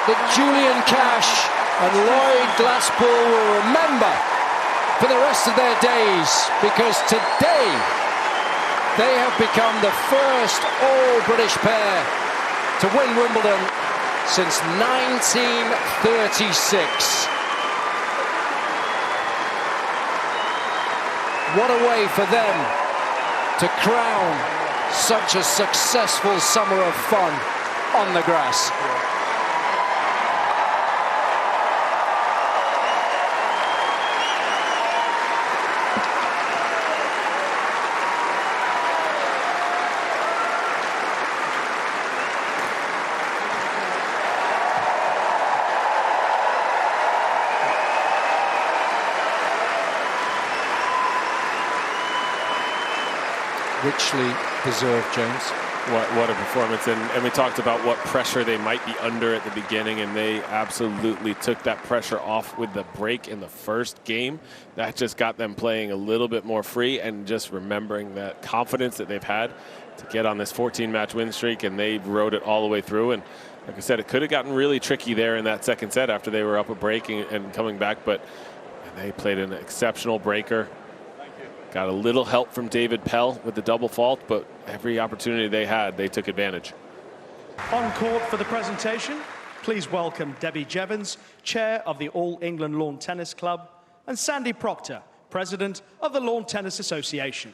that Julian Cash and Lloyd Glasspool will remember for the rest of their days, because today they have become the first all-British pair to win Wimbledon since 1936. What a way for them to crown such a successful summer of fun on the grass. Richly deserved, James. What a performance. And we talked about what pressure they might be under at the beginning, and they absolutely took that pressure off with the break in the first game. That just got them playing a little bit more free and just remembering that confidence that they've had to get on this 14-match win streak, and they rode it all the way through. And like I said, it could have gotten really tricky there in that second set after they were up a break and coming back, but they played an exceptional breaker. Got a little help from David Pell with the double fault, but every opportunity they had, they took advantage. On court for the presentation, please welcome Debbie Jevons, Chair of the All England Lawn Tennis Club, and Sandy Proctor, President of the Lawn Tennis Association.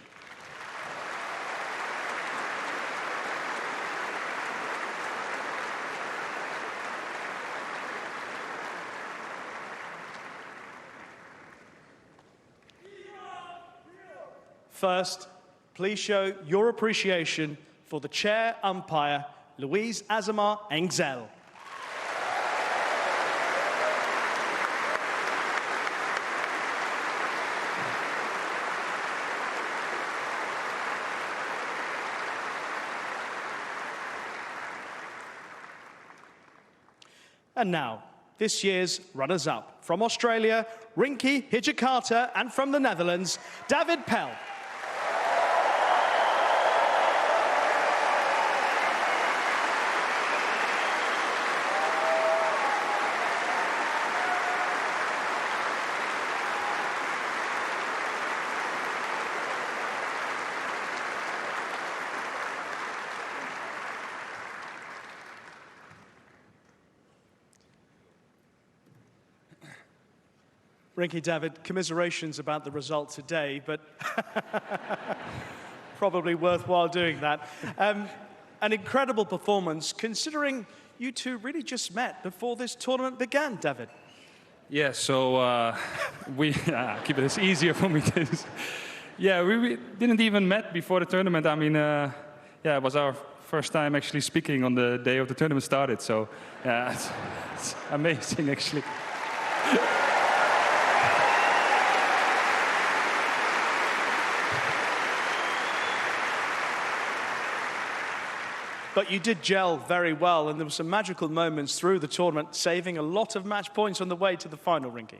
First, please show your appreciation for the chair umpire, Louise Azamar Engzel. And now, this year's runners-up from Australia, Rinky, Hijikata, and from the Netherlands, David Pell. Rinky, David, commiserations about the result today, but probably worthwhile doing that. An incredible performance, considering you two really just met before this tournament began, David. Yeah, so we keep it as easier for me. Yeah, we didn't even met before the tournament. I mean, yeah, it was our first time actually speaking on the day of the tournament started. So yeah, it's amazing actually. But you did gel very well, and there were some magical moments through the tournament, saving a lot of match points on the way to the final, Rinky.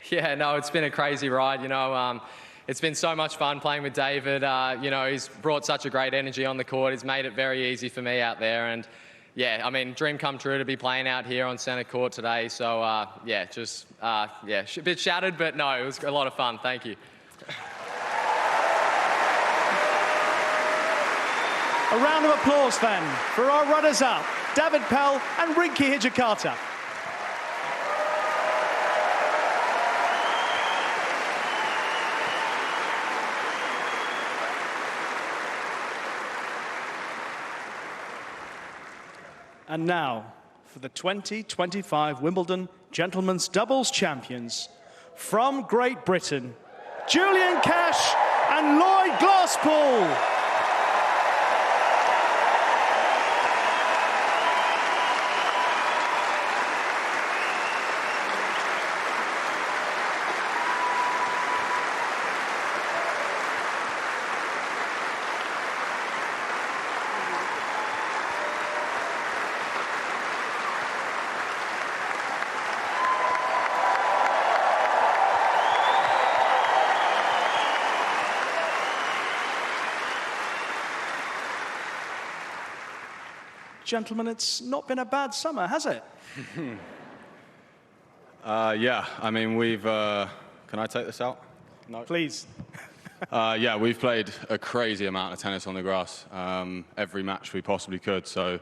Yeah, no, it's been a crazy ride, you know. It's been so much fun playing with David. You know, he's brought such a great energy on the court. He's made it very easy for me out there. And, yeah, I mean, dream come true to be playing out here on centre court today. So, yeah, just, yeah, a bit shattered, but no, it was a lot of fun. Thank you. A round of applause, then, for our runners-up, David Pell and Rinky Hijikata. And now, for the 2025 Wimbledon Gentlemen's Doubles Champions, from Great Britain, Julian Cash and Lloyd Glasspool. Gentlemen, it's not been a bad summer, has it? Yeah, I mean, we've... can I take this out? No? Please. Yeah, we've played a crazy amount of tennis on the grass, every match we possibly could. So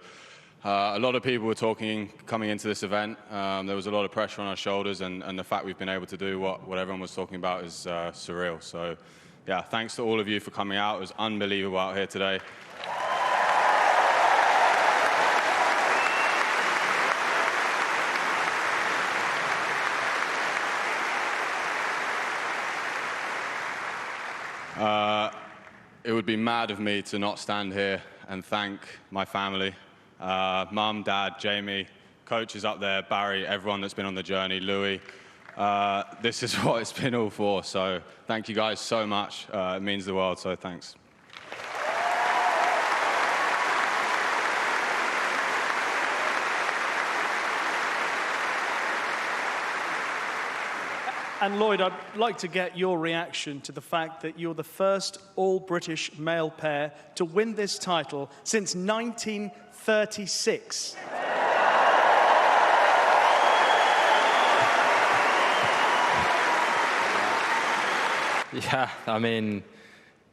a lot of people were talking coming into this event. There was a lot of pressure on our shoulders, and the fact we've been able to do what everyone was talking about is surreal. So yeah, thanks to all of you for coming out. It was unbelievable out here today. It would be mad of me to not stand here and thank my family, Mum, Dad, Jamie, coaches up there, Barry, everyone that's been on the journey, Louis. This is what it's been all for, so thank you guys so much. It means the world, so thanks. And Lloyd, I'd like to get your reaction to the fact that you're the first all-British male pair to win this title since 1936. Yeah, I mean,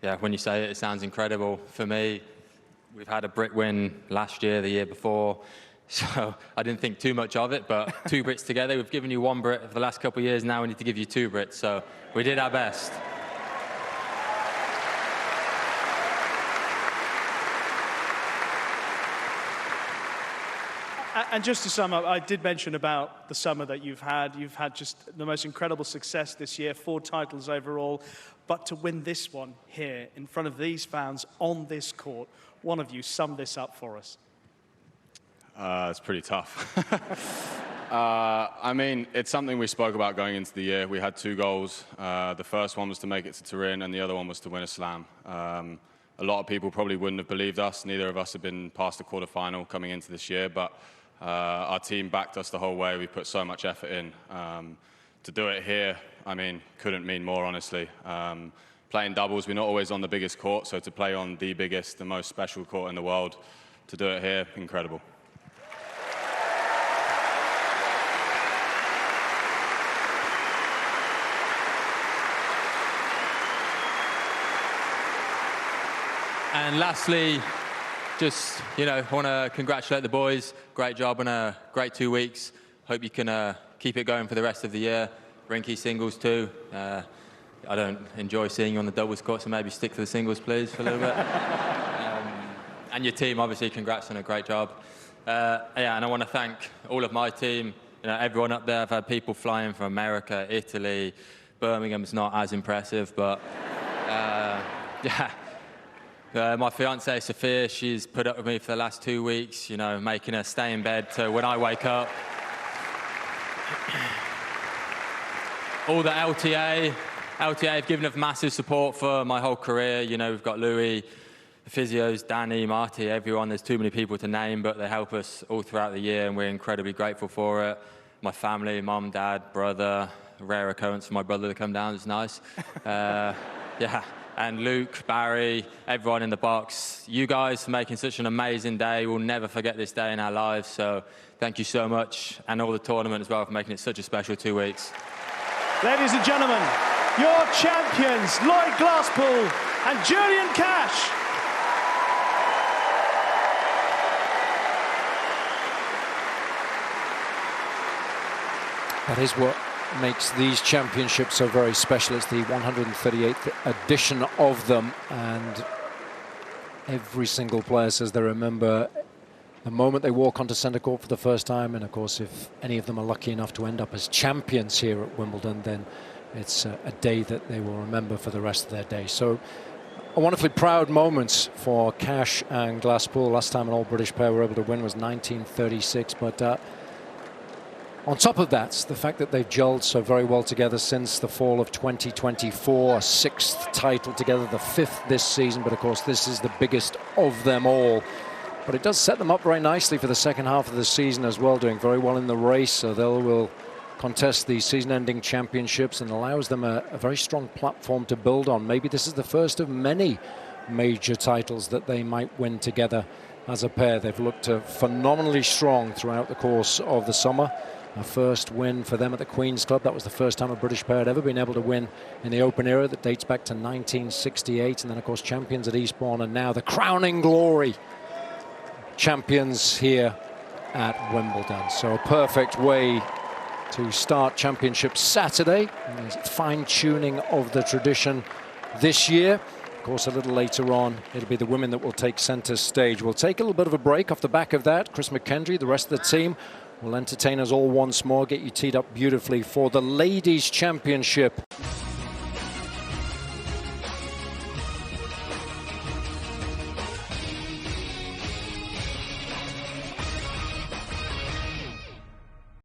yeah, when you say it, it sounds incredible. For me, we've had a Brit win last year, the year before, so I didn't think too much of it, but two Brits together, we've given you one Brit for the last couple of years, now we need to give you two Brits, so we did our best. And just to sum up, I did mention about the summer that you've had. You've had just the most incredible success this year, 4 titles overall. But to win this one here in front of these fans on this court, one of you sum this up for us. It's pretty tough. I mean, it's something we spoke about going into the year. We had 2 goals. The first one was to make it to Turin, and the other one was to win a slam. A lot of people probably wouldn't have believed us. Neither of us have been past the quarterfinal coming into this year, but our team backed us the whole way. We put so much effort in. To do it here, I mean, couldn't mean more, honestly. Playing doubles, we're not always on the biggest court, so to play on the biggest, the most special court in the world, to do it here, incredible. And lastly, just, you know, I want to congratulate the boys. Great job on a great 2 weeks. Hope you can keep it going for the rest of the year. Rinky singles too. I don't enjoy seeing you on the doubles court, so maybe stick to the singles, please, for a little bit. And your team, obviously, congrats on a great job. Yeah, and I want to thank all of my team. You know, everyone up there. I've had people flying from America, Italy. Birmingham's not as impressive, but yeah. My fiancée, Sophia, she's put up with me for the last 2 weeks, you know, making her stay in bed to when I wake up. All the LTA have given us massive support for my whole career. You know, we've got Louis, the physios, Danny, Marty, everyone. There's too many people to name, but they help us all throughout the year, and we're incredibly grateful for it. My family, mum, dad, brother, rare occurrence for my brother to come down. It's nice. Yeah. And Luke, Barry, everyone in the box, you guys for making such an amazing day. We'll never forget this day in our lives, so thank you so much, and all the tournament as well for making it such a special 2 weeks. Ladies and gentlemen, your champions, Lloyd Glasspool and Julian Cash. That is what makes these championships so very special. It's the 138th edition of them, and every single player says they remember the moment they walk onto centre court for the first time. And of course, if any of them are lucky enough to end up as champions here at Wimbledon, then it's a day that they will remember for the rest of their day. So a wonderfully proud moment for Cash and Glasspool. Last time an all-British pair were able to win was 1936, but on top of that, the fact that they've gelled so very well together since the fall of 2024, a 6th title together, the 5th this season, but of course this is the biggest of them all. But it does set them up very nicely for the second half of the season as well, doing very well in the race, so they will contest the season-ending championships, and allows them a very strong platform to build on. Maybe this is the first of many major titles that they might win together as a pair. They've looked phenomenally strong throughout the course of the summer. A first win for them at the Queen's Club. That was the first time a British pair had ever been able to win in the Open era. That dates back to 1968. And then, of course, champions at Eastbourne, and now the crowning glory, champions here at Wimbledon. So a perfect way to start Championship Saturday. Fine-tuning of the tradition this year. Of course, a little later on, it'll be the women that will take centre stage. We'll take a little bit of a break off the back of that. Chris McKendry, the rest of the team, will entertain us all once more, get you teed up beautifully for the Ladies' Championship.